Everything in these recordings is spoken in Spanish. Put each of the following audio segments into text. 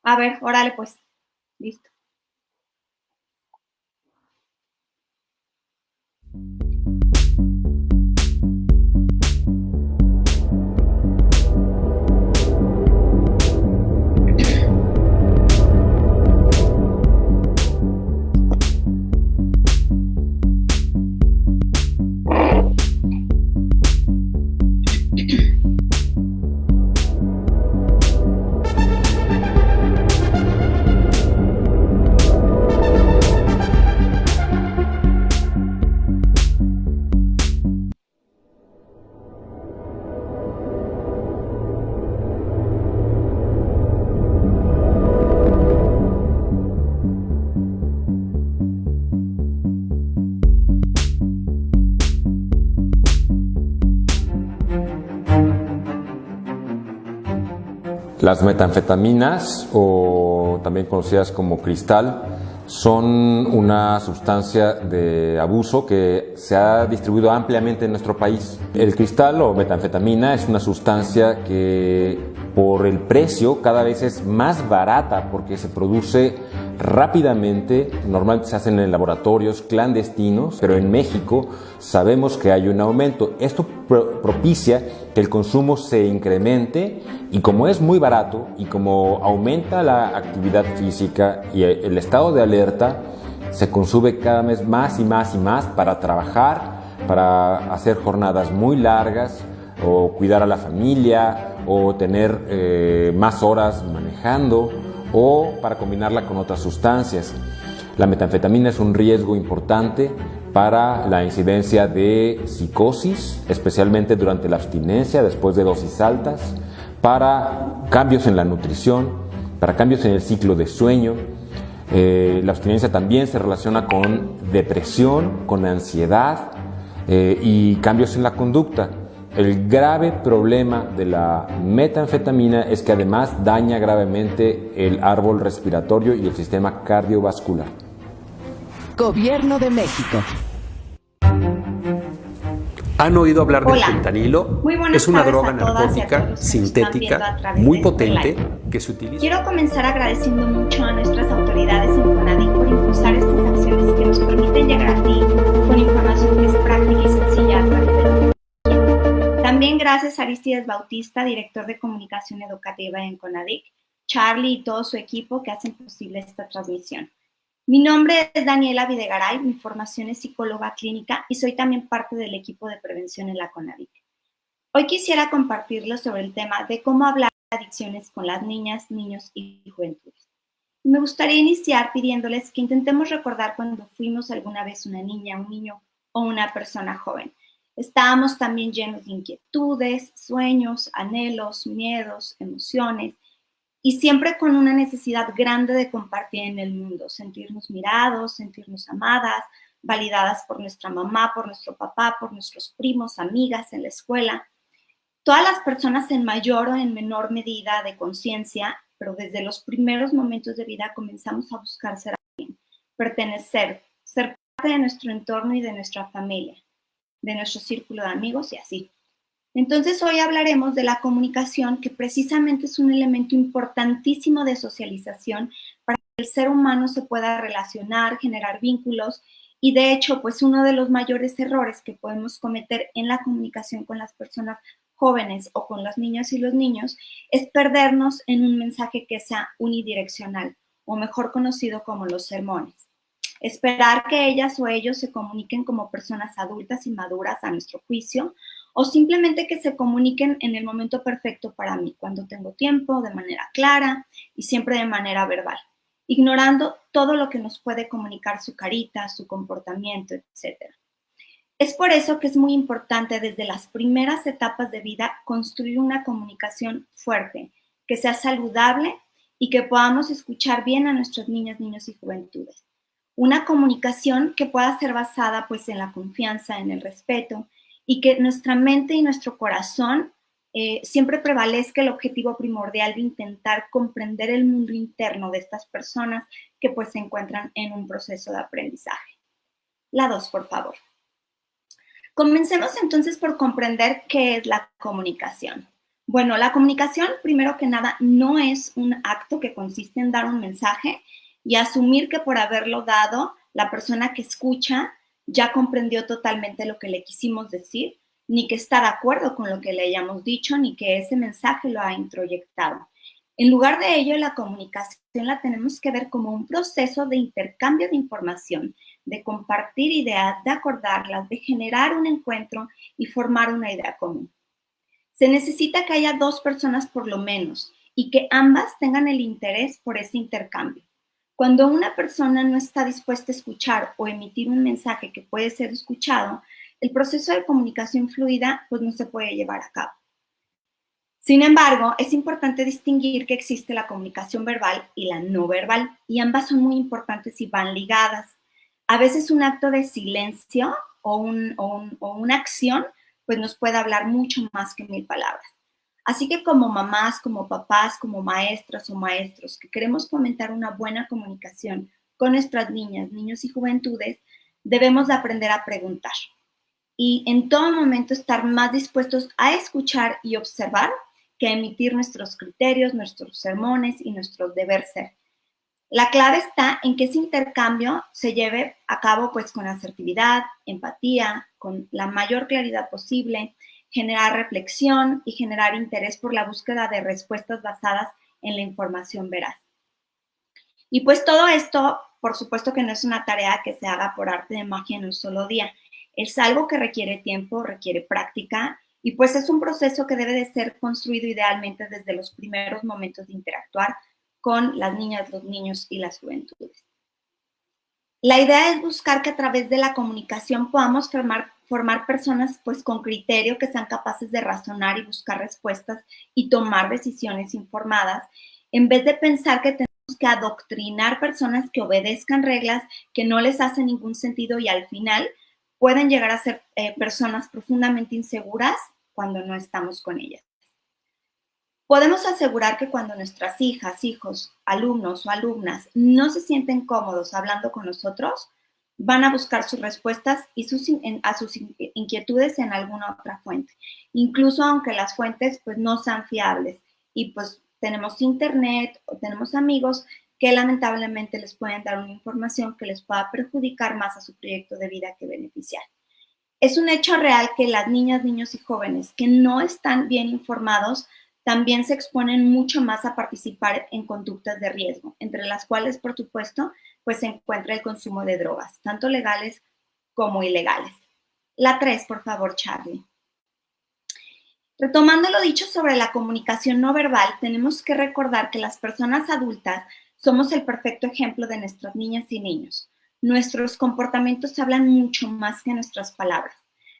A ver, órale pues. Listo. Las metanfetaminas, o también conocidas como cristal, son una sustancia de abuso que se ha distribuido ampliamente en nuestro país. El cristal o metanfetamina es una sustancia que por el precio cada vez es más barata porque se produce rápidamente, normalmente se hacen en laboratorios clandestinos, pero en México sabemos que hay un aumento. Esto propicia que el consumo se incremente y como es muy barato y como aumenta la actividad física y el estado de alerta, se consume cada vez más y más y más para trabajar, para hacer jornadas muy largas o cuidar a la familia o tener más horas manejando o para combinarla con otras sustancias. La metanfetamina es un riesgo importante para la incidencia de psicosis, especialmente durante la abstinencia después de dosis altas, para cambios en la nutrición, para cambios en el ciclo de sueño. La abstinencia también se relaciona con depresión, con ansiedad y cambios en la conducta. El grave problema de la metanfetamina es que además daña gravemente el árbol respiratorio y el sistema cardiovascular. Gobierno de México. ¿Han oído hablar del Hola. fentanilo? Muy buenas Es una tardes droga a todas y a narcótica todos los que nos están viendo a sintética través muy de este potente live. que se utiliza. Quiero comenzar agradeciendo mucho a nuestras autoridades en CONADIC por impulsar estas acciones que nos permiten llegar a ti con información que es práctica y sencilla a través de la tecnología. También gracias a Aristides Bautista, director de comunicación educativa en CONADIC, Charlie y todo su equipo que hacen posible esta transmisión. Mi nombre es Daniela Videgaray, mi formación es psicóloga clínica y soy también parte del equipo de prevención en la CONADIC. Hoy quisiera compartirles sobre el tema de cómo hablar de adicciones con las niñas, niños y juventudes. Me gustaría iniciar pidiéndoles que intentemos recordar cuando fuimos alguna vez una niña, un niño o una persona joven. Estábamos también llenos de inquietudes, sueños, anhelos, miedos, emociones, y siempre con una necesidad grande de compartir en el mundo, sentirnos mirados, sentirnos amadas, validadas por nuestra mamá, por nuestro papá, por nuestros primos, amigas en la escuela. Todas las personas en mayor o en menor medida de conciencia, pero desde los primeros momentos de vida comenzamos a buscar ser alguien, pertenecer, ser parte de nuestro entorno y de nuestra familia, de nuestro círculo de amigos y así. Entonces hoy hablaremos de la comunicación, que precisamente es un elemento importantísimo de socialización para que el ser humano se pueda relacionar, generar vínculos y de hecho, pues uno de los mayores errores que podemos cometer en la comunicación con las personas jóvenes o con las niñas y los niños es perdernos en un mensaje que sea unidireccional o mejor conocido como los sermones. Esperar que ellas o ellos se comuniquen como personas adultas y maduras a nuestro juicio, o simplemente que se comuniquen en el momento perfecto para mí, cuando tengo tiempo, de manera clara y siempre de manera verbal, ignorando todo lo que nos puede comunicar su carita, su comportamiento, etc. Es por eso que es muy importante desde las primeras etapas de vida construir una comunicación fuerte, que sea saludable y que podamos escuchar bien a nuestras niñas, niños y juventudes. Una comunicación que pueda ser basada pues en la confianza, en el respeto y que nuestra mente y nuestro corazón siempre prevalezca el objetivo primordial de intentar comprender el mundo interno de estas personas que pues se encuentran en un proceso de aprendizaje. La 2, por favor. Comencemos entonces por comprender qué es la comunicación. Bueno, la comunicación, primero que nada, no es un acto que consiste en dar un mensaje y asumir que por haberlo dado, la persona que escucha ya comprendió totalmente lo que le quisimos decir, ni que está de acuerdo con lo que le hayamos dicho, ni que ese mensaje lo ha introyectado. En lugar de ello, la comunicación la tenemos que ver como un proceso de intercambio de información, de compartir ideas, de acordarlas, de generar un encuentro y formar una idea común. Se necesita que haya dos personas por lo menos y que ambas tengan el interés por ese intercambio. Cuando una persona no está dispuesta a escuchar o emitir un mensaje que puede ser escuchado, el proceso de comunicación fluida pues no se puede llevar a cabo. Sin embargo, es importante distinguir que existe la comunicación verbal y la no verbal, y ambas son muy importantes y van ligadas. A veces un acto de silencio o una acción pues nos puede hablar mucho más que 1000 palabras. Así que como mamás, como papás, como maestras o maestros que queremos fomentar una buena comunicación con nuestras niñas, niños y juventudes, debemos de aprender a preguntar y en todo momento estar más dispuestos a escuchar y observar que a emitir nuestros criterios, nuestros sermones y nuestros deber ser. La clave está en que ese intercambio se lleve a cabo pues con asertividad, empatía, con la mayor claridad posible, generar reflexión y generar interés por la búsqueda de respuestas basadas en la información veraz. Y pues todo esto, por supuesto que no es una tarea que se haga por arte de magia en un solo día. Es algo que requiere tiempo, requiere práctica y pues es un proceso que debe de ser construido idealmente desde los primeros momentos de interactuar con las niñas, los niños y las juventudes. La idea es buscar que a través de la comunicación podamos formar personas pues con criterio, que sean capaces de razonar y buscar respuestas y tomar decisiones informadas, en vez de pensar que tenemos que adoctrinar personas que obedezcan reglas que no les hacen ningún sentido y al final pueden llegar a ser personas profundamente inseguras cuando no estamos con ellas. Podemos asegurar que cuando nuestras hijas, hijos, alumnos o alumnas no se sienten cómodos hablando con nosotros, van a buscar sus respuestas y a sus inquietudes en alguna otra fuente, incluso aunque las fuentes pues no sean fiables y pues tenemos internet o tenemos amigos que lamentablemente les pueden dar una información que les pueda perjudicar más a su proyecto de vida que beneficiar. Es un hecho real que las niñas, niños y jóvenes que no están bien informados también se exponen mucho más a participar en conductas de riesgo, entre las cuales, por supuesto, pues se encuentra el consumo de drogas, tanto legales como ilegales. La 3, por favor, Charlie. Retomando lo dicho sobre la comunicación no verbal, tenemos que recordar que las personas adultas somos el perfecto ejemplo de nuestras niñas y niños. Nuestros comportamientos hablan mucho más que nuestras palabras.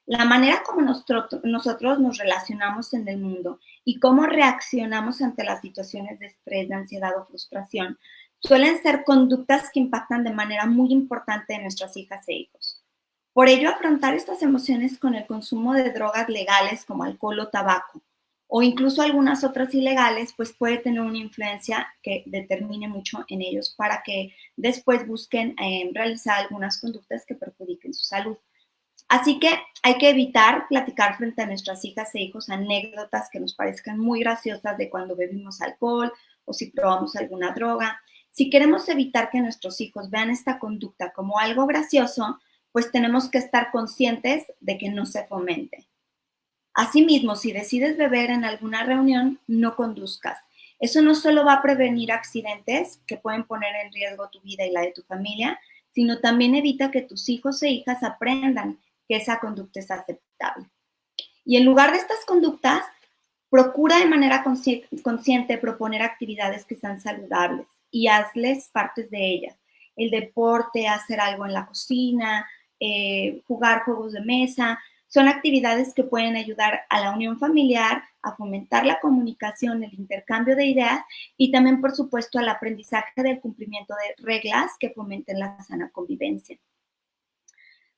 La manera como nosotros nos relacionamos en el mundo y cómo reaccionamos ante las situaciones de estrés, de ansiedad o frustración suelen ser conductas que impactan de manera muy importante en nuestras hijas e hijos. Por ello, afrontar estas emociones con el consumo de drogas legales como alcohol o tabaco, o incluso algunas otras ilegales, pues puede tener una influencia que determine mucho en ellos para que después busquen realizar algunas conductas que perjudiquen su salud. Así que hay que evitar platicar frente a nuestras hijas e hijos anécdotas que nos parezcan muy graciosas de cuando bebimos alcohol o si probamos alguna droga. Si queremos evitar que nuestros hijos vean esta conducta como algo gracioso, pues tenemos que estar conscientes de que no se fomente. Asimismo, si decides beber en alguna reunión, no conduzcas. Eso no solo va a prevenir accidentes que pueden poner en riesgo tu vida y la de tu familia, sino también evita que tus hijos e hijas aprendan que esa conducta es aceptable. Y en lugar de estas conductas, procura de manera consciente proponer actividades que sean saludables y hazles partes de ellas. El deporte, hacer algo en la cocina, jugar juegos de mesa, son actividades que pueden ayudar a la unión familiar, a fomentar la comunicación, el intercambio de ideas y también, por supuesto, al aprendizaje del cumplimiento de reglas que fomenten la sana convivencia.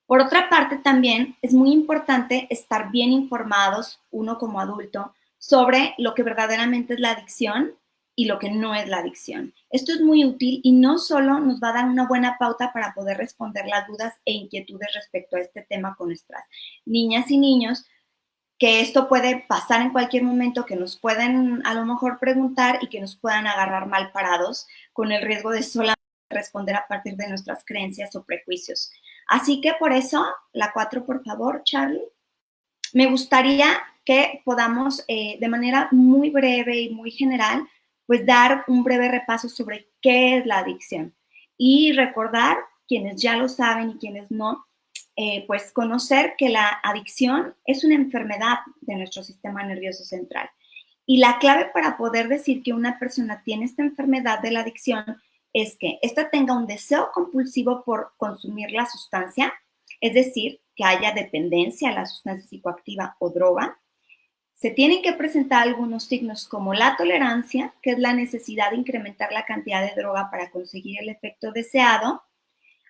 Por otra parte, también es muy importante estar bien informados, uno como adulto, sobre lo que verdaderamente es la adicción y lo que no es la adicción. Esto es muy útil y no solo nos va a dar una buena pauta para poder responder las dudas e inquietudes respecto a este tema con nuestras niñas y niños, que esto puede pasar en cualquier momento, que nos pueden a lo mejor preguntar y que nos puedan agarrar mal parados con el riesgo de solamente responder a partir de nuestras creencias o prejuicios. Así que por eso, la 4, por favor, Charlie. Me gustaría que podamos, de manera muy breve y muy general, pues dar un breve repaso sobre qué es la adicción y recordar, quienes ya lo saben y quienes no, pues conocer que la adicción es una enfermedad de nuestro sistema nervioso central. Y la clave para poder decir que una persona tiene esta enfermedad de la adicción es que ésta tenga un deseo compulsivo por consumir la sustancia, es decir, que haya dependencia a la sustancia psicoactiva o droga. Se tienen que presentar algunos signos como la tolerancia, que es la necesidad de incrementar la cantidad de droga para conseguir el efecto deseado,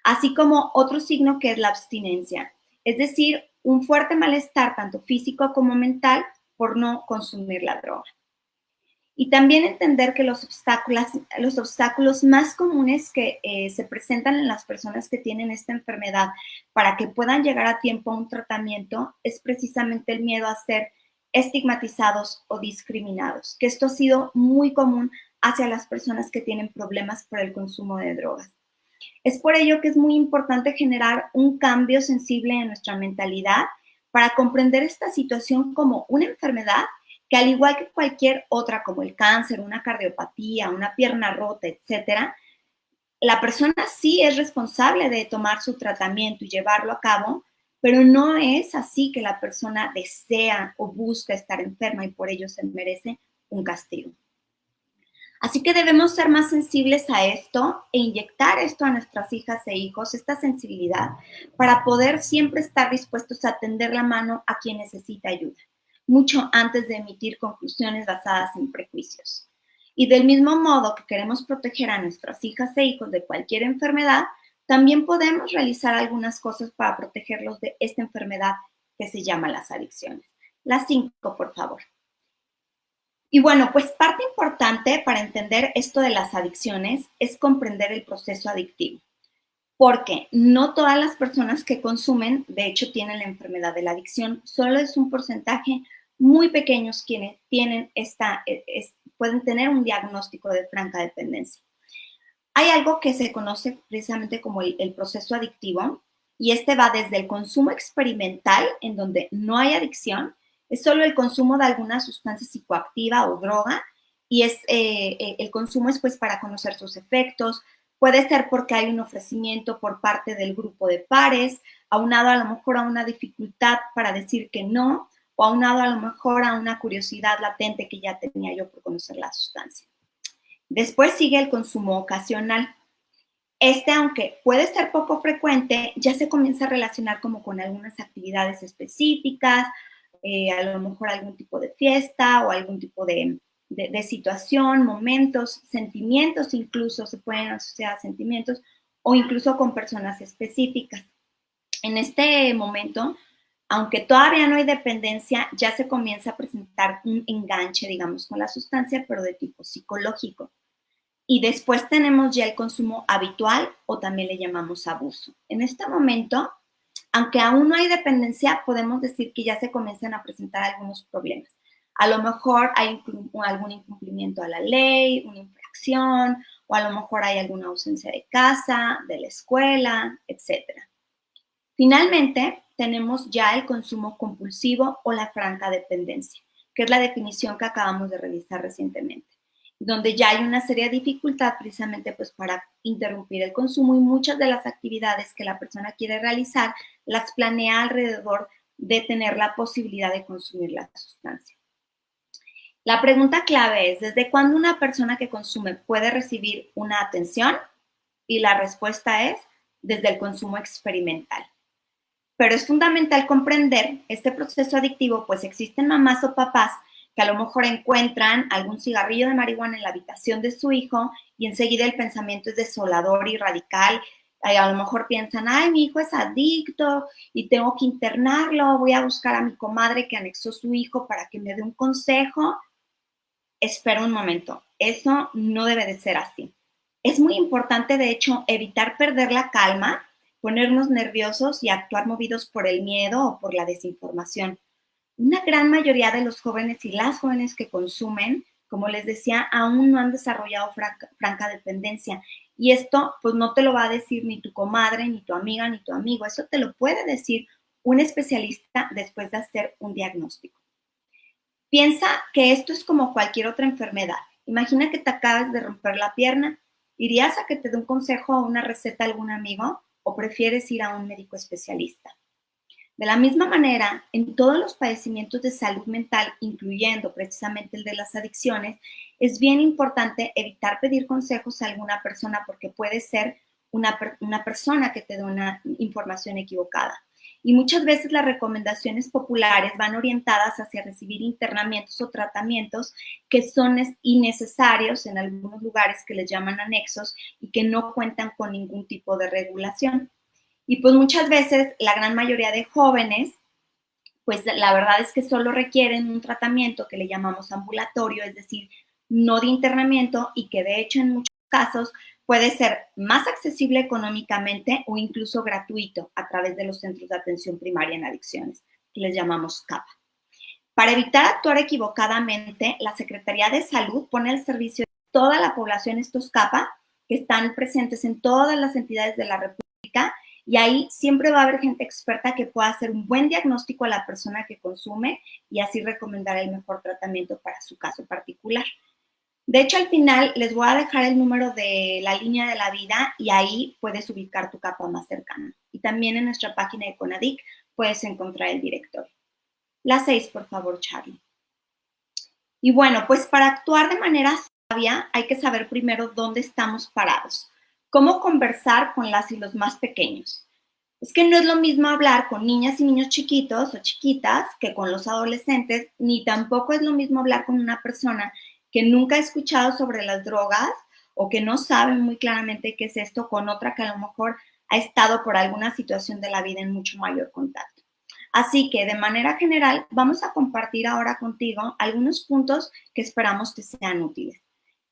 así como otro signo que es la abstinencia, es decir, un fuerte malestar tanto físico como mental por no consumir la droga. Y también entender que los obstáculos más comunes que se presentan en las personas que tienen esta enfermedad para que puedan llegar a tiempo a un tratamiento es precisamente el miedo a ser estigmatizados o discriminados, que esto ha sido muy común hacia las personas que tienen problemas por el consumo de drogas. Es por ello que es muy importante generar un cambio sensible en nuestra mentalidad para comprender esta situación como una enfermedad que, al igual que cualquier otra, como el cáncer, una cardiopatía, una pierna rota, etcétera, la persona sí es responsable de tomar su tratamiento y llevarlo a cabo, pero no es así que la persona desea o busca estar enferma y por ello se merece un castigo. Así que debemos ser más sensibles a esto e inyectar esto a nuestras hijas e hijos, esta sensibilidad, para poder siempre estar dispuestos a tender la mano a quien necesita ayuda, mucho antes de emitir conclusiones basadas en prejuicios. Y del mismo modo que queremos proteger a nuestras hijas e hijos de cualquier enfermedad, también podemos realizar algunas cosas para protegerlos de esta enfermedad que se llama las adicciones. Las 5, por favor. Y bueno, pues parte importante para entender esto de las adicciones es comprender el proceso adictivo, porque no todas las personas que consumen, de hecho, tienen la enfermedad de la adicción, solo es un porcentaje muy pequeño quienes tienen pueden tener un diagnóstico de franca dependencia. Hay algo que se conoce precisamente como el proceso adictivo, y este va desde el consumo experimental, en donde no hay adicción, es solo el consumo de alguna sustancia psicoactiva o droga, y el consumo es pues para conocer sus efectos. Puede ser porque hay un ofrecimiento por parte del grupo de pares, aunado a lo mejor a una dificultad para decir que no, o aunado a lo mejor a una curiosidad latente que ya tenía yo por conocer la sustancia. Después sigue el consumo ocasional. Aunque puede ser poco frecuente, ya se comienza a relacionar como con algunas actividades específicas, a lo mejor algún tipo de fiesta o algún tipo de situación, momentos, sentimientos, incluso se pueden asociar a sentimientos o incluso con personas específicas. En este momento, aunque todavía no hay dependencia, ya se comienza a presentar un enganche, digamos, con la sustancia, pero de tipo psicológico. Y después tenemos ya el consumo habitual o también le llamamos abuso. En este momento, aunque aún no hay dependencia, podemos decir que ya se comienzan a presentar algunos problemas. A lo mejor hay algún incumplimiento a la ley, una infracción, o a lo mejor hay alguna ausencia de casa, de la escuela, etc. Finalmente, tenemos ya el consumo compulsivo o la franca dependencia, que es la definición que acabamos de revisar recientemente, donde ya hay una seria dificultad precisamente pues para interrumpir el consumo y muchas de las actividades que la persona quiere realizar las planea alrededor de tener la posibilidad de consumir la sustancia. La pregunta clave es, ¿desde cuándo una persona que consume puede recibir una atención? Y la respuesta es, desde el consumo experimental. Pero es fundamental comprender este proceso adictivo, pues existen mamás o papás que a lo mejor encuentran algún cigarrillo de marihuana en la habitación de su hijo y enseguida el pensamiento es desolador y radical. A lo mejor piensan, ay, mi hijo es adicto y tengo que internarlo, voy a buscar a mi comadre que anexó su hijo para que me dé un consejo. Espera un momento, eso no debe de ser así. Es muy importante, de hecho, evitar perder la calma, ponernos nerviosos y actuar movidos por el miedo o por la desinformación. Una gran mayoría de los jóvenes y las jóvenes que consumen, como les decía, aún no han desarrollado franca dependencia. Y esto, pues no te lo va a decir ni tu comadre, ni tu amiga, ni tu amigo. Eso te lo puede decir un especialista después de hacer un diagnóstico. Piensa que esto es como cualquier otra enfermedad. Imagina que te acabas de romper la pierna. ¿Irías a que te dé un consejo o una receta a algún amigo o prefieres ir a un médico especialista? De la misma manera, en todos los padecimientos de salud mental, incluyendo precisamente el de las adicciones, es bien importante evitar pedir consejos a alguna persona porque puede ser una persona que te dé una información equivocada. Y muchas veces las recomendaciones populares van orientadas hacia recibir internamientos o tratamientos que son innecesarios en algunos lugares que les llaman anexos y que no cuentan con ningún tipo de regulación. Y pues muchas veces la gran mayoría de jóvenes, pues la verdad es que solo requieren un tratamiento que le llamamos ambulatorio, es decir, no de internamiento y que de hecho en muchos casos puede ser más accesible económicamente o incluso gratuito a través de los centros de atención primaria en adicciones, que les llamamos CAPA. Para evitar actuar equivocadamente, la Secretaría de Salud pone al servicio de toda la población estos CAPA que están presentes en todas las entidades de la República. Y ahí siempre va a haber gente experta que pueda hacer un buen diagnóstico a la persona que consume y así recomendar el mejor tratamiento para su caso particular. De hecho, al final les voy a dejar el número de la línea de la vida y ahí puedes ubicar tu CAPA más cercana. Y también en nuestra página de CONADIC puedes encontrar el directorio. La 6, por favor, Charlie. Y bueno, pues para actuar de manera sabia hay que saber primero dónde estamos parados. ¿Cómo conversar con las y los más pequeños? Es que no es lo mismo hablar con niñas y niños chiquitos o chiquitas que con los adolescentes, ni tampoco es lo mismo hablar con una persona que nunca ha escuchado sobre las drogas o que no sabe muy claramente qué es esto con otra que a lo mejor ha estado por alguna situación de la vida en mucho mayor contacto. Así que de manera general vamos a compartir ahora contigo algunos puntos que esperamos que sean útiles.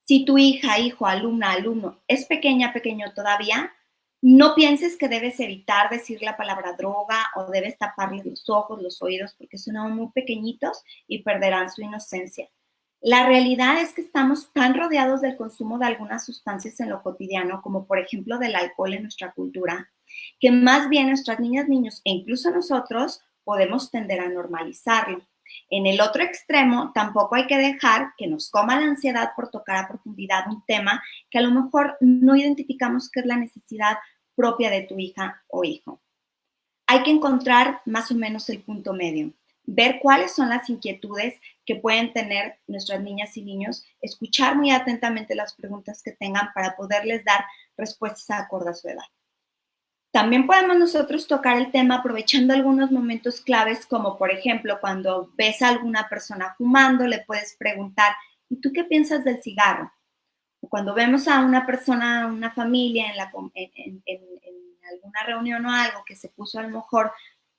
Si tu hija, hijo, alumna, alumno es pequeño todavía, no pienses que debes evitar decir la palabra droga o debes taparles los ojos, los oídos, porque son aún muy pequeñitos y perderán su inocencia. La realidad es que estamos tan rodeados del consumo de algunas sustancias en lo cotidiano, como por ejemplo del alcohol en nuestra cultura, que más bien nuestras niñas, niños e incluso nosotros podemos tender a normalizarlo. En el otro extremo, tampoco hay que dejar que nos coma la ansiedad por tocar a profundidad un tema que a lo mejor no identificamos que es la necesidad propia de tu hija o hijo. Hay que encontrar más o menos el punto medio, ver cuáles son las inquietudes que pueden tener nuestras niñas y niños, escuchar muy atentamente las preguntas que tengan para poderles dar respuestas acorde a su edad. También podemos nosotros tocar el tema aprovechando algunos momentos claves, como por ejemplo cuando ves a alguna persona fumando, le puedes preguntar, ¿y tú qué piensas del cigarro? O cuando vemos a una persona, una familia en alguna reunión o algo que se puso a lo mejor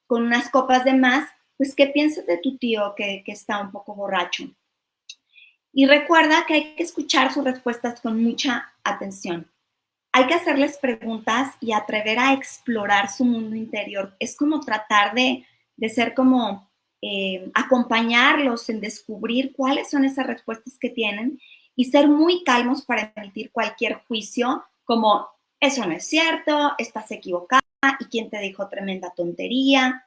con unas copas de más, pues ¿qué piensas de tu tío que está un poco borracho? Y recuerda que hay que escuchar sus respuestas con mucha atención. Hay que hacerles preguntas y atrever a explorar su mundo interior. Es como tratar de ser como acompañarlos en descubrir cuáles son esas respuestas que tienen y ser muy calmos para emitir cualquier juicio como eso no es cierto, estás equivocada y quién te dijo tremenda tontería.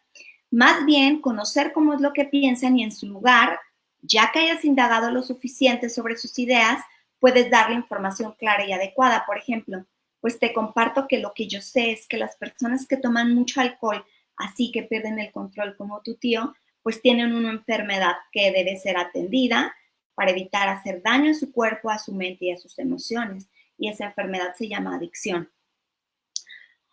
Más bien conocer cómo es lo que piensan y en su lugar, ya que hayas indagado lo suficiente sobre sus ideas, puedes darle información clara y adecuada. Por ejemplo, pues te comparto que lo que yo sé es que las personas que toman mucho alcohol, así que pierden el control como tu tío, pues tienen una enfermedad que debe ser atendida para evitar hacer daño a su cuerpo, a su mente y a sus emociones. Y esa enfermedad se llama adicción.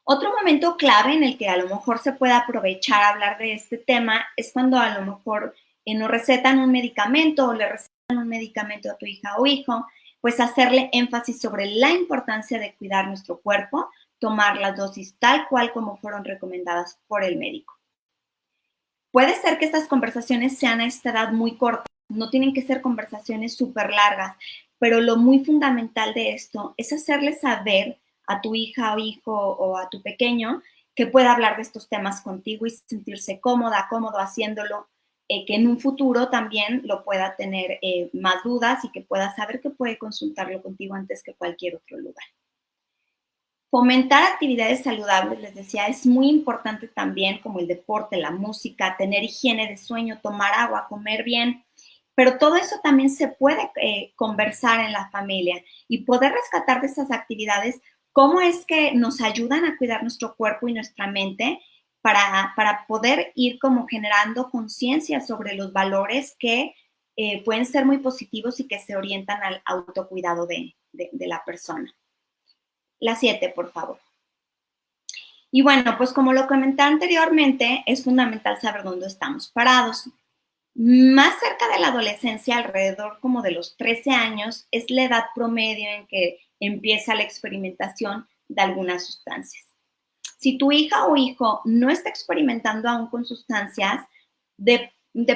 Otro momento clave en el que a lo mejor se puede aprovechar a hablar de este tema es cuando a lo mejor nos recetan un medicamento o le recetan un medicamento a tu hija o hijo, pues hacerle énfasis sobre la importancia de cuidar nuestro cuerpo, tomar las dosis tal cual como fueron recomendadas por el médico. Puede ser que estas conversaciones sean a esta edad muy cortas, no tienen que ser conversaciones súper largas, pero lo muy fundamental de esto es hacerle saber a tu hija o hijo o a tu pequeño que pueda hablar de estos temas contigo y sentirse cómoda, cómodo haciéndolo, que en un futuro también lo pueda tener más dudas y que pueda saber que puede consultarlo contigo antes que cualquier otro lugar. Fomentar actividades saludables, les decía, es muy importante también, como el deporte, la música, tener higiene de sueño, tomar agua, comer bien, pero todo eso también se puede conversar en la familia y poder rescatar de esas actividades cómo es que nos ayudan a cuidar nuestro cuerpo y nuestra mente para poder ir como generando conciencia sobre los valores que pueden ser muy positivos y que se orientan al autocuidado de la persona. La 7, por favor. Y bueno, pues como lo comenté anteriormente, es fundamental saber dónde estamos parados. Más cerca de la adolescencia, alrededor como de los 13 años, es la edad promedio en que empieza la experimentación de algunas sustancias. Si tu hija o hijo no está experimentando aún con sustancias, de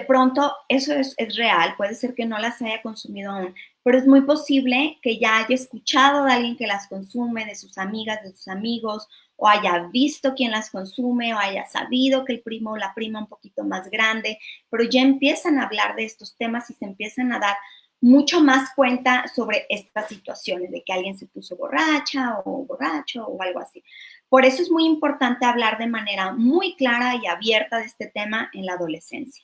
pronto eso es real, puede ser que no las haya consumido aún, pero es muy posible que ya haya escuchado de alguien que las consume, de sus amigas, de sus amigos, o haya visto quién las consume, o haya sabido que el primo o la prima un poquito más grande, pero ya empiezan a hablar de estos temas y se empiezan a dar mucho más cuenta sobre estas situaciones, de que alguien se puso borracha o borracho o algo así. Por eso es muy importante hablar de manera muy clara y abierta de este tema en la adolescencia.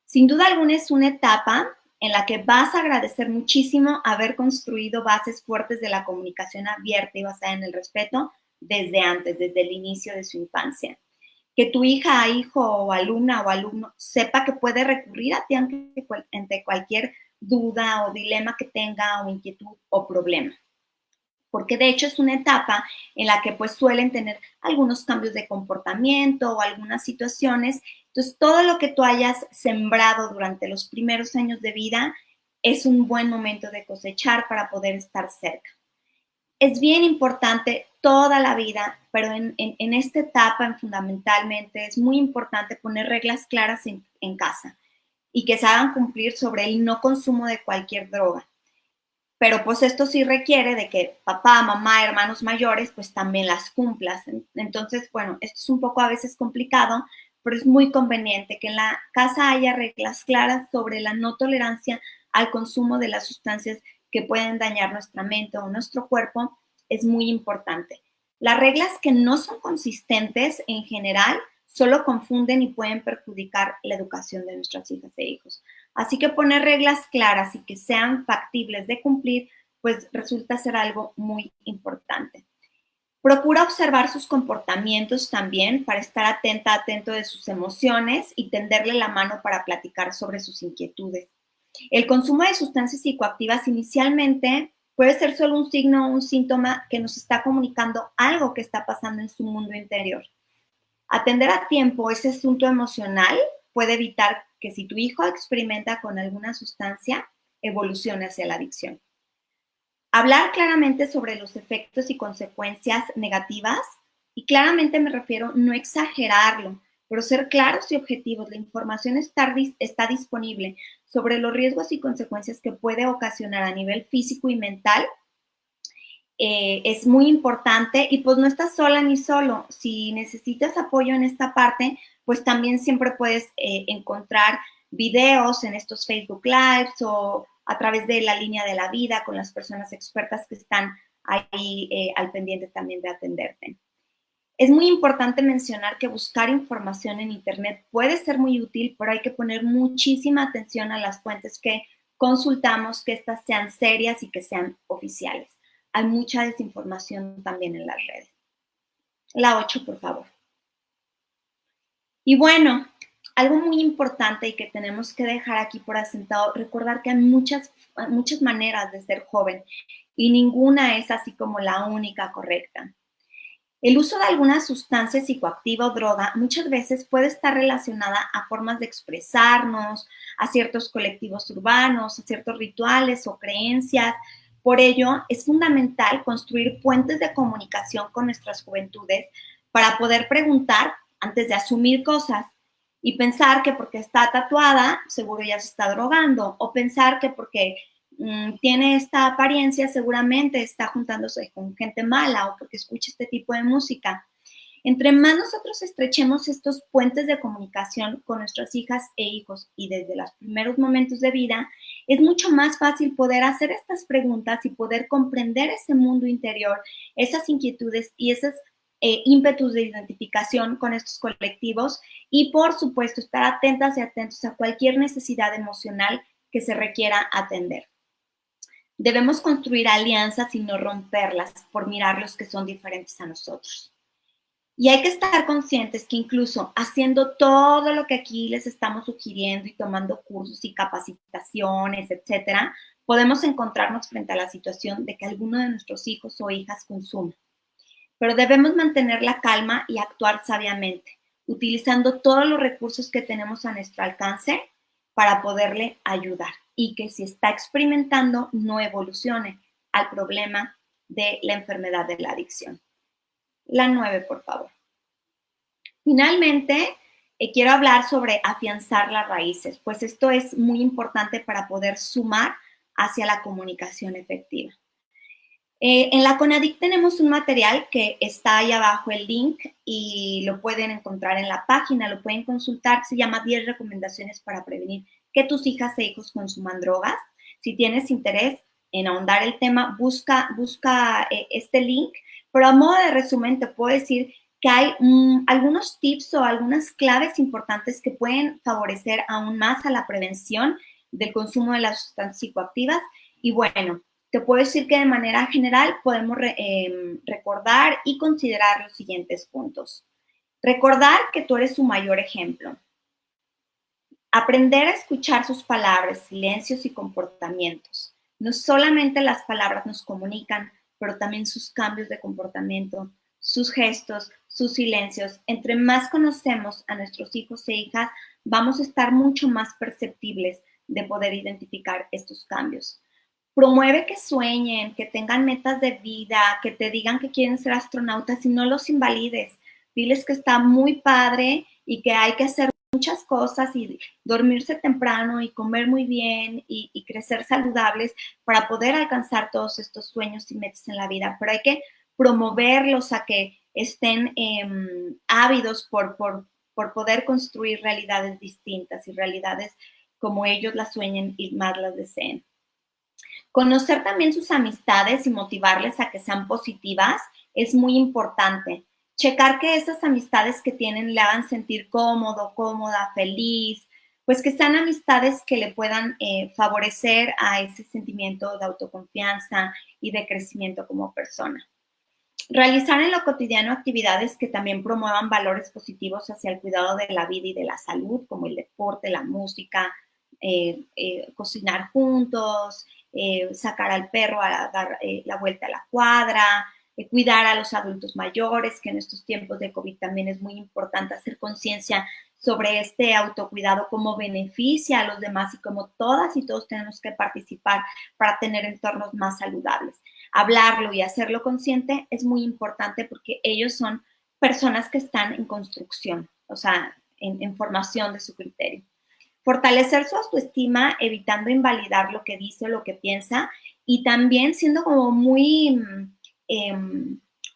Sin duda alguna es una etapa en la que vas a agradecer muchísimo haber construido bases fuertes de la comunicación abierta y basada en el respeto desde antes, desde el inicio de su infancia. Que tu hija, hijo o alumna o alumno sepa que puede recurrir a ti ante cualquier duda o dilema que tenga o inquietud o problema. Porque de hecho es una etapa en la que pues suelen tener algunos cambios de comportamiento o algunas situaciones. Entonces, todo lo que tú hayas sembrado durante los primeros años de vida es un buen momento de cosechar para poder estar cerca. Es bien importante toda la vida, pero en esta etapa fundamentalmente es muy importante poner reglas claras en casa y que se hagan cumplir sobre el no consumo de cualquier droga. Pero pues esto sí requiere de que papá, mamá, hermanos mayores, pues también las cumplas. Entonces, bueno, esto es un poco a veces complicado, pero es muy conveniente que en la casa haya reglas claras sobre la no tolerancia al consumo de las sustancias que pueden dañar nuestra mente o nuestro cuerpo. Es muy importante. Las reglas que no son consistentes en general solo confunden y pueden perjudicar la educación de nuestras hijas e hijos. Así que poner reglas claras y que sean factibles de cumplir, pues resulta ser algo muy importante. Procura observar sus comportamientos también para estar atento de sus emociones y tenderle la mano para platicar sobre sus inquietudes. El consumo de sustancias psicoactivas inicialmente puede ser solo un signo o un síntoma que nos está comunicando algo que está pasando en su mundo interior. Atender a tiempo ese asunto emocional puede evitar que si tu hijo experimenta con alguna sustancia, evolucione hacia la adicción. Hablar claramente sobre los efectos y consecuencias negativas, y claramente me refiero no exagerarlo, pero ser claros y objetivos. La información está disponible sobre los riesgos y consecuencias que puede ocasionar a nivel físico y mental. Es muy importante y pues no estás sola ni solo. Si necesitas apoyo en esta parte, pues también siempre puedes encontrar videos en estos Facebook Lives o a través de la línea de la vida con las personas expertas que están ahí al pendiente también de atenderte. Es muy importante mencionar que buscar información en Internet puede ser muy útil, pero hay que poner muchísima atención a las fuentes que consultamos, que estas sean serias y que sean oficiales. Hay mucha desinformación también en las redes. La 8, por favor. Y bueno, algo muy importante y que tenemos que dejar aquí por asentado, recordar que hay muchas maneras de ser joven y ninguna es así como la única correcta. El uso de alguna sustancia psicoactiva o droga muchas veces puede estar relacionada a formas de expresarnos, a ciertos colectivos urbanos, a ciertos rituales o creencias. Por ello, es fundamental construir puentes de comunicación con nuestras juventudes para poder preguntar antes de asumir cosas y pensar que porque está tatuada, seguro ya se está drogando, o pensar que porque tiene esta apariencia, seguramente está juntándose con gente mala o porque escucha este tipo de música. Entre más nosotros estrechemos estos puentes de comunicación con nuestras hijas e hijos y desde los primeros momentos de vida, es mucho más fácil poder hacer estas preguntas y poder comprender ese mundo interior, esas inquietudes y esos ímpetus de identificación con estos colectivos y, por supuesto, estar atentas y atentos a cualquier necesidad emocional que se requiera atender. Debemos construir alianzas y no romperlas por mirar los que son diferentes a nosotros. Y hay que estar conscientes que incluso haciendo todo lo que aquí les estamos sugiriendo y tomando cursos y capacitaciones, etcétera, podemos encontrarnos frente a la situación de que alguno de nuestros hijos o hijas consuma. Pero debemos mantener la calma y actuar sabiamente, utilizando todos los recursos que tenemos a nuestro alcance para poderle ayudar y que si está experimentando no evolucione al problema de la enfermedad de la adicción. La 9, por favor. Finalmente, quiero hablar sobre afianzar las raíces, pues esto es muy importante para poder sumar hacia la comunicación efectiva. En la CONADIC tenemos un material que está ahí abajo el link y lo pueden encontrar en la página, lo pueden consultar, se llama 10 recomendaciones para prevenir que tus hijas e hijos consuman drogas. Si tienes interés en ahondar el tema, busca este link, pero a modo de resumen te puedo decir que hay algunos tips o algunas claves importantes que pueden favorecer aún más a la prevención del consumo de las sustancias psicoactivas y bueno, te puedo decir que de manera general podemos recordar y considerar los siguientes puntos. Recordar que tú eres su mayor ejemplo. Aprender a escuchar sus palabras, silencios y comportamientos. No solamente las palabras nos comunican, pero también sus cambios de comportamiento, sus gestos, sus silencios. Entre más conocemos a nuestros hijos e hijas, vamos a estar mucho más perceptibles de poder identificar estos cambios. Promueve que sueñen, que tengan metas de vida, que te digan que quieren ser astronautas y no los invalides. Diles que está muy padre y que hay que hacer muchas cosas y dormirse temprano y comer muy bien y crecer saludables para poder alcanzar todos estos sueños y metas en la vida. Pero hay que promoverlos a que estén ávidos por poder construir realidades distintas y realidades como ellos las sueñen y más las deseen. Conocer también sus amistades y motivarles a que sean positivas es muy importante. Checar que esas amistades que tienen le hagan sentir cómodo, cómoda, feliz, pues que sean amistades que le puedan favorecer a ese sentimiento de autoconfianza y de crecimiento como persona. Realizar en lo cotidiano actividades que también promuevan valores positivos hacia el cuidado de la vida y de la salud, como el deporte, la música, cocinar juntos, sacar al perro a dar la vuelta a la cuadra, cuidar a los adultos mayores, que en estos tiempos de COVID también es muy importante hacer conciencia sobre este autocuidado, cómo beneficia a los demás y cómo todas y todos tenemos que participar para tener entornos más saludables. Hablarlo y hacerlo consciente es muy importante porque ellos son personas que están en construcción, o sea, en formación de su criterio. Fortalecer su autoestima, evitando invalidar lo que dice o lo que piensa y también siendo como muy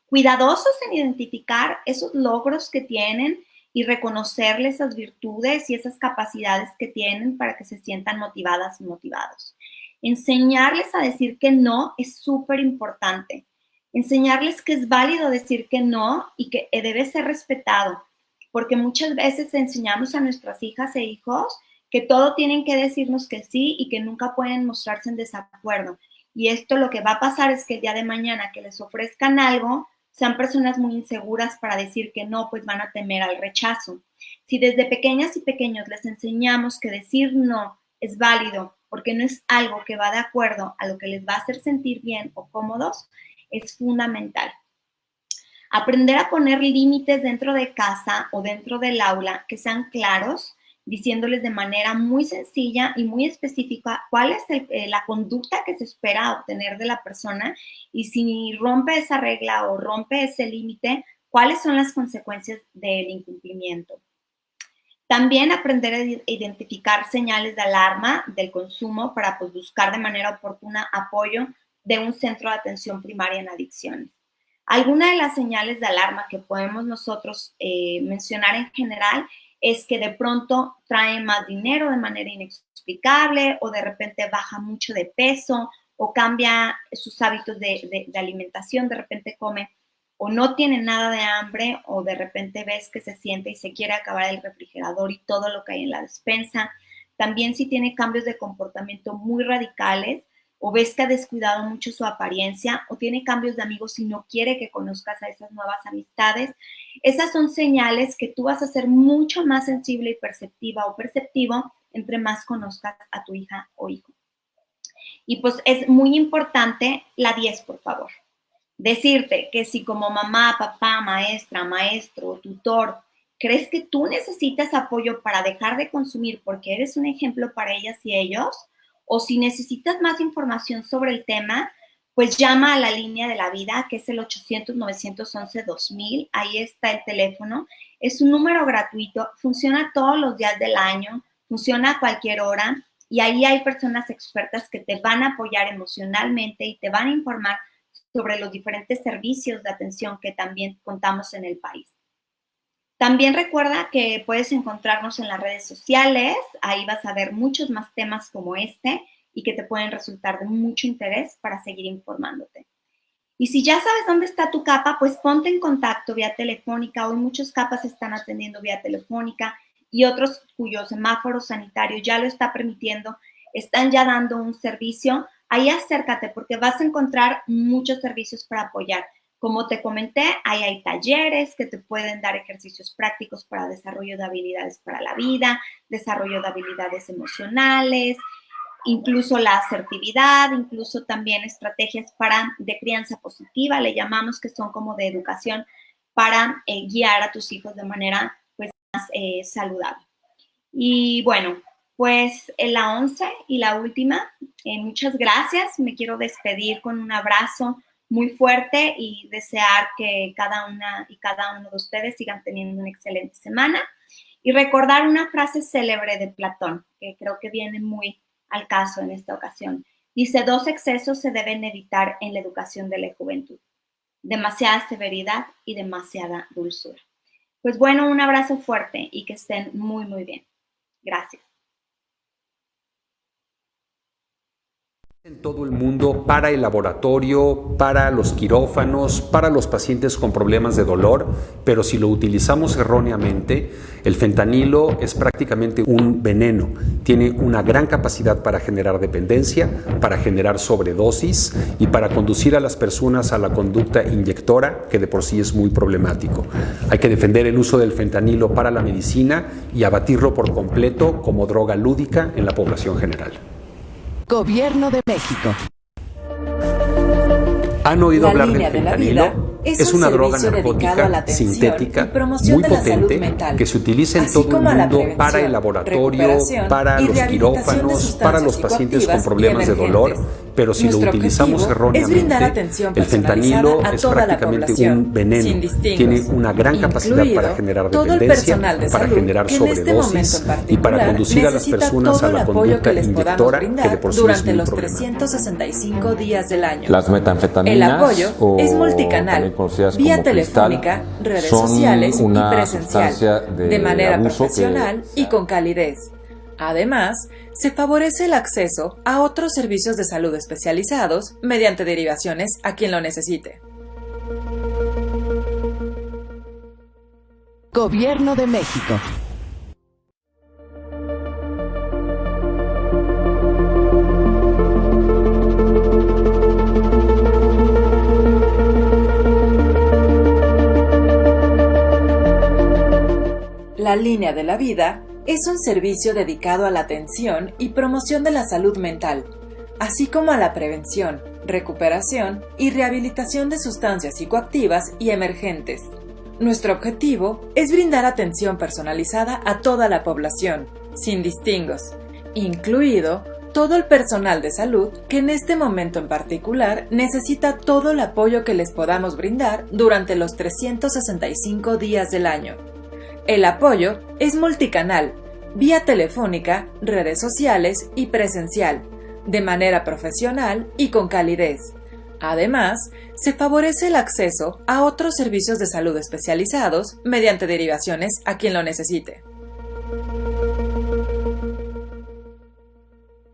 cuidadosos en identificar esos logros que tienen y reconocerles esas virtudes y esas capacidades que tienen para que se sientan motivadas y motivados. Enseñarles a decir que no es súper importante. Enseñarles que es válido decir que no y que debe ser respetado, porque muchas veces enseñamos a nuestras hijas e hijos que todo tienen que decirnos que sí y que nunca pueden mostrarse en desacuerdo. Y esto lo que va a pasar es que el día de mañana que les ofrezcan algo, sean personas muy inseguras para decir que no, pues van a temer al rechazo. Si desde pequeñas y pequeños les enseñamos que decir no es válido porque no es algo que va de acuerdo a lo que les va a hacer sentir bien o cómodos, es fundamental. Aprender a poner límites dentro de casa o dentro del aula que sean claros, diciéndoles de manera muy sencilla y muy específica cuál es la conducta que se espera obtener de la persona y si rompe esa regla o rompe ese límite, cuáles son las consecuencias del incumplimiento. También aprender a identificar señales de alarma del consumo para buscar de manera oportuna apoyo de un centro de atención primaria en adicciones. Alguna de las señales de alarma que podemos nosotros mencionar en general es que de pronto trae más dinero de manera inexplicable, o de repente baja mucho de peso, o cambia sus hábitos de alimentación, de repente come o no tiene nada de hambre, o de repente ves que se siente y se quiere acabar el refrigerador y todo lo que hay en la despensa. También si tiene cambios de comportamiento muy radicales, o ves que ha descuidado mucho su apariencia, o tiene cambios de amigos y no quiere que conozcas a esas nuevas amistades. Esas son señales que tú vas a ser mucho más sensible y perceptiva o perceptivo entre más conozcas a tu hija o hijo. Y pues es muy importante la 10, por favor. Decirte que si como mamá, papá, maestra, maestro, tutor, crees que tú necesitas apoyo para dejar de consumir porque eres un ejemplo para ellas y ellos, o si necesitas más información sobre el tema, pues llama a la línea de la vida, que es el 800-911-2000. Ahí está el teléfono. Es un número gratuito, funciona todos los días del año, funciona a cualquier hora, y ahí hay personas expertas que te van a apoyar emocionalmente y te van a informar sobre los diferentes servicios de atención que también contamos en el país. También recuerda que puedes encontrarnos en las redes sociales, ahí vas a ver muchos más temas como este y que te pueden resultar de mucho interés para seguir informándote. Y si ya sabes dónde está tu CAPA, pues ponte en contacto vía telefónica. Hoy muchos CAPAs están atendiendo vía telefónica y otros cuyo semáforo sanitario ya lo está permitiendo, están ya dando un servicio. Ahí acércate porque vas a encontrar muchos servicios para apoyar. Como te comenté, ahí hay talleres que te pueden dar ejercicios prácticos para desarrollo de habilidades para la vida, desarrollo de habilidades emocionales, incluso la asertividad, incluso también estrategias de crianza positiva, le llamamos, que son como de educación para guiar a tus hijos de manera pues más saludable. Y bueno, pues la 11 y la última, muchas gracias. Me quiero despedir con un abrazo muy fuerte y desear que cada una y cada uno de ustedes sigan teniendo una excelente semana. Y recordar una frase célebre de Platón, que creo que viene muy al caso en esta ocasión. Dice: 2 excesos se deben evitar en la educación de la juventud: demasiada severidad y demasiada dulzura. Pues bueno, un abrazo fuerte y que estén muy, muy bien. Gracias. En todo el mundo, para el laboratorio, para los quirófanos, para los pacientes con problemas de dolor, pero si lo utilizamos erróneamente, el fentanilo es prácticamente un veneno. Tiene una gran capacidad para generar dependencia, para generar sobredosis y para conducir a las personas a la conducta inyectora, que de por sí es muy problemático. Hay que defender el uso del fentanilo para la medicina y abatirlo por completo como droga lúdica en la población general. Gobierno de México. ¿Han oído hablar del línea de la fentanilo? vida Es una droga narcótica sintética muy potente que se utiliza en todo el mundo para el laboratorio, para los quirófanos, para los pacientes con problemas de dolor, pero si lo utilizamos erróneamente, el fentanilo es prácticamente un veneno. Tiene una gran capacidad para generar dependencia, para generar sobredosis y para conducir a las personas a la conducta inyectora, que de por sí es muy los problemática. 365 días del año. Las metanfetaminas, El apoyo o es multicanal, también conocidas vía como telefónica, cristal, redes son sociales y una presencial, sustancia de manera abuso profesional que y con calidez. Además, se favorece el acceso a otros servicios de salud especializados mediante derivaciones a quien lo necesite. Gobierno de México. La línea de la vida es un servicio dedicado a la atención y promoción de la salud mental, así como a la prevención, recuperación y rehabilitación de sustancias psicoactivas y emergentes. Nuestro objetivo es brindar atención personalizada a toda la población, sin distingos, incluido todo el personal de salud que en este momento en particular necesita todo el apoyo que les podamos brindar durante los 365 días del año. El apoyo es multicanal, vía telefónica, redes sociales y presencial, de manera profesional y con calidez. Además, se favorece el acceso a otros servicios de salud especializados mediante derivaciones a quien lo necesite.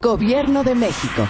Gobierno de México.